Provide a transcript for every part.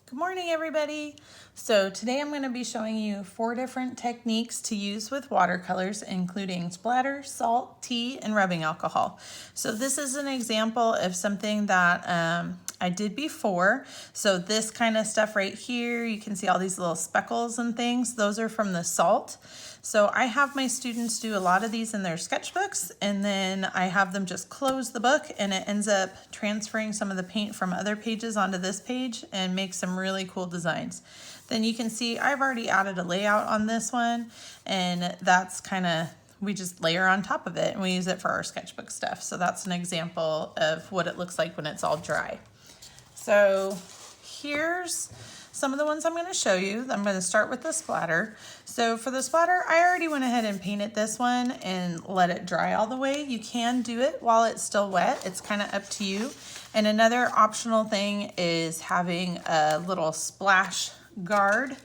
Good morning, everybody. So today I'm going to be showing you 4 different techniques to use with watercolors, including splatter, salt, tea, and rubbing alcohol. So this is an example of something that I did before. So this kind of stuff right here, you can see all these little speckles and things. Those are from the salt. So I have my students do a lot of these in their sketchbooks, and then I have them just close the book, and it ends up transferring some of the paint from other pages onto this page and makes some really cool designs. Then you can see I've already added a layout on this one, and that's kind of, we just layer on top of it and we use it for our sketchbook stuff. So that's an example of what it looks like when it's all dry. So here's some of the ones I'm going to show you. I'm going to start with the splatter. So for the splatter, I already went ahead and painted this one and let it dry all the way. You can do it while it's still wet. It's kind of up to you. And another optional thing is having a little splash guard,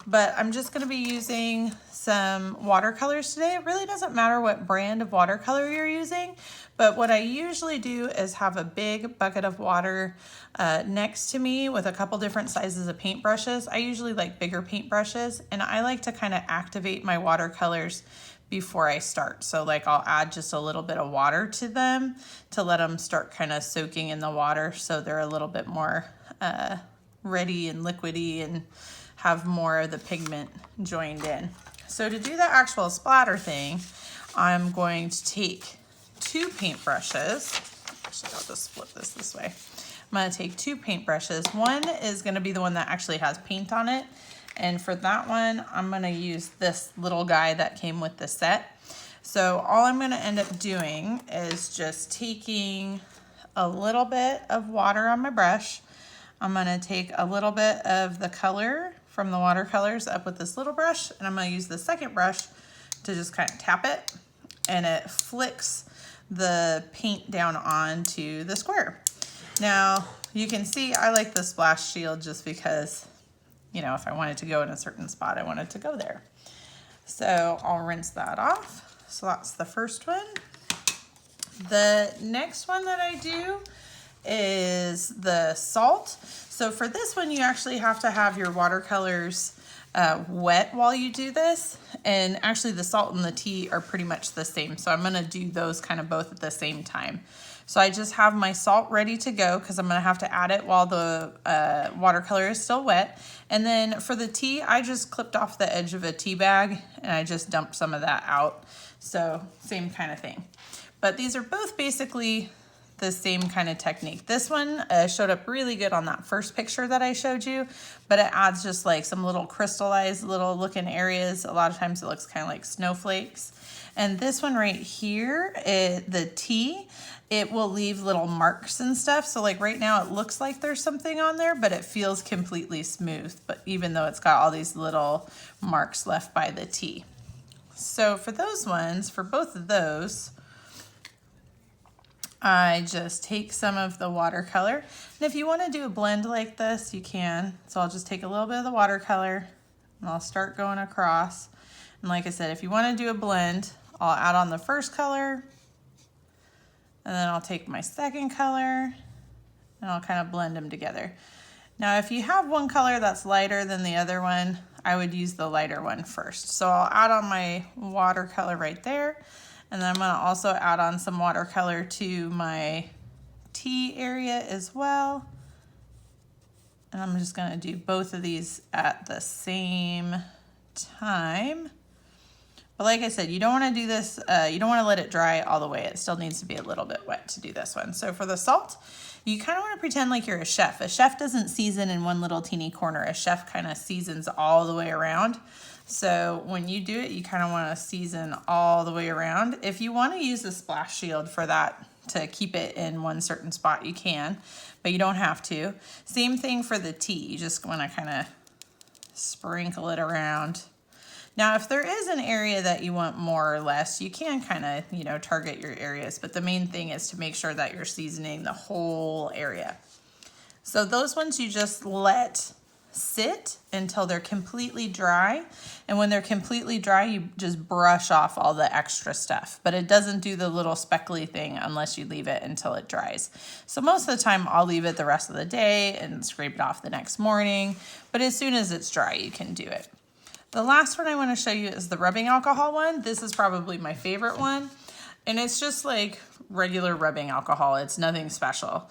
but I'm just going to be using some watercolors today. It really doesn't matter what brand of watercolor you're using, but what I usually do is have a big bucket of water next to me with a couple different sizes of paintbrushes. I usually like bigger paintbrushes, and I like to kind of activate my watercolors before I start. So like I'll add just a little bit of water to them to let them start kind of soaking in the water so they're a little bit more ready and liquidy and have more of the pigment joined in. So to do the actual splatter thing, I'm going to take 2 paintbrushes. Actually, I'll just flip this way. I'm going to take 2 paintbrushes. One is going to be the one that actually has paint on it. And for that one, I'm going to use this little guy that came with the set. So all I'm going to end up doing is just taking a little bit of water on my brush. I'm going to take a little bit of the color from the watercolors up with this little brush, and I'm going to use the second brush to just kind of tap it, and it flicks the paint down onto the square. Now you can see I like the splash shield just because, you know, if I wanted to go in a certain spot, I wanted to go there. So I'll rinse that off. So that's the first one. The next one that I do is the salt. So for this one, you actually have to have your watercolors wet while you do this. And actually the salt and the tea are pretty much the same. So I'm going to do those kind of both at the same time. So I just have my salt ready to go because I'm going to have to add it while the watercolor is still wet. And then for the tea, I just clipped off the edge of a tea bag and I just dumped some of that out. So same kind of thing. But these are both basically the same kind of technique. This one showed up really good on that first picture that I showed you, but it adds just like some little crystallized little looking areas. A lot of times it looks kind of like snowflakes. And this one right here, the tea, it will leave little marks and stuff. So like right now it looks like there's something on there, but it feels completely smooth, but even though it's got all these little marks left by the tea. So for those ones, for both of those, I just take some of the watercolor. And if you want to do a blend like this, you can. So I'll just take a little bit of the watercolor and I'll start going across. And like I said, if you want to do a blend, I'll add on the first color and then I'll take my second color and I'll kind of blend them together. Now, if you have one color that's lighter than the other one, I would use the lighter one first. So I'll add on my watercolor right there. And then I'm going to also add on some watercolor to my tea area as well. And I'm just going to do both of these at the same time. But like I said, you don't want to do this, you don't want to let it dry all the way. It still needs to be a little bit wet to do this one. So for the salt, you kind of want to pretend like you're a chef. A chef doesn't season in one little teeny corner. A chef kind of seasons all the way around. So when you do it, you kind of want to season all the way around. If you want to use the splash shield for that to keep it in one certain spot, you can, but you don't have to. Same thing for the tea. You just want to kind of sprinkle it around. Now, if there is an area that you want more or less, you can kind of, you know, target your areas, but the main thing is to make sure that you're seasoning the whole area. So those ones you just let sit until they're completely dry. And when they're completely dry, you just brush off all the extra stuff. But it doesn't do the little speckly thing unless you leave it until it dries. So most of the time I'll leave it the rest of the day and scrape it off the next morning. But as soon as it's dry, you can do it. The last one I want to show you is the rubbing alcohol one. This is probably my favorite one. And it's just like regular rubbing alcohol. It's nothing special.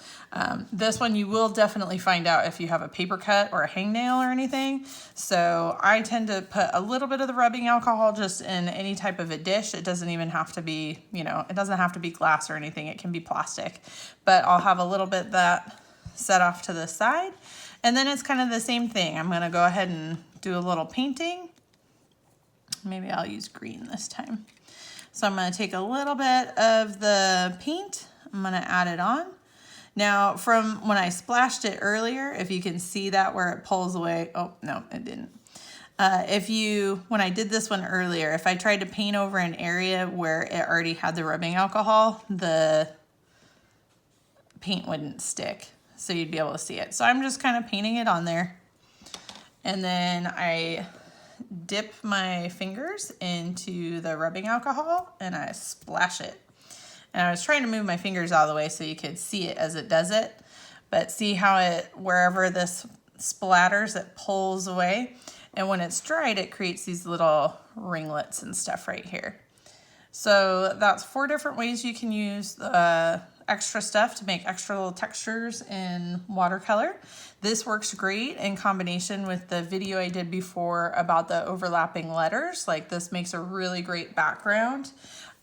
This one you will definitely find out if you have a paper cut or a hangnail or anything. So I tend to put a little bit of the rubbing alcohol just in any type of a dish. It doesn't even have to be, you know, it doesn't have to be glass or anything. It can be plastic. But I'll have a little bit that set off to the side. And then it's kind of the same thing. I'm going to go ahead and do a little painting. Maybe I'll use green this time. So I'm going to take a little bit of the paint, I'm going to add it on. Now from when I splashed it earlier, if you can see that where it pulls away, oh no, it didn't. When I did this one earlier, if I tried to paint over an area where it already had the rubbing alcohol, the paint wouldn't stick, so you'd be able to see it. So I'm just kind of painting it on there. And then I dip my fingers into the rubbing alcohol and I splash it. And I was trying to move my fingers out of the way so you could see it as it does it. But see how it, wherever this splatters, it pulls away. And when it's dried, it creates these little ringlets and stuff right here. So that's 4 different ways you can use extra stuff to make extra little textures in watercolor. This works great in combination with the video I did before about the overlapping letters. Like this makes a really great background.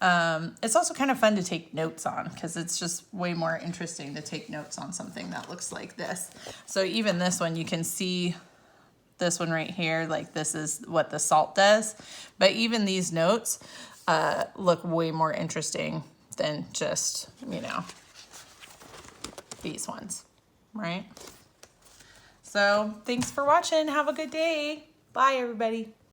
It's also kind of fun to take notes on because it's just way more interesting to take notes on something that looks like this. So even this one, you can see this one right here, like this is what the salt does. But even these notes look way more interesting than just, you know, these ones, right? So thanks for watching. Have a good day. Bye, everybody.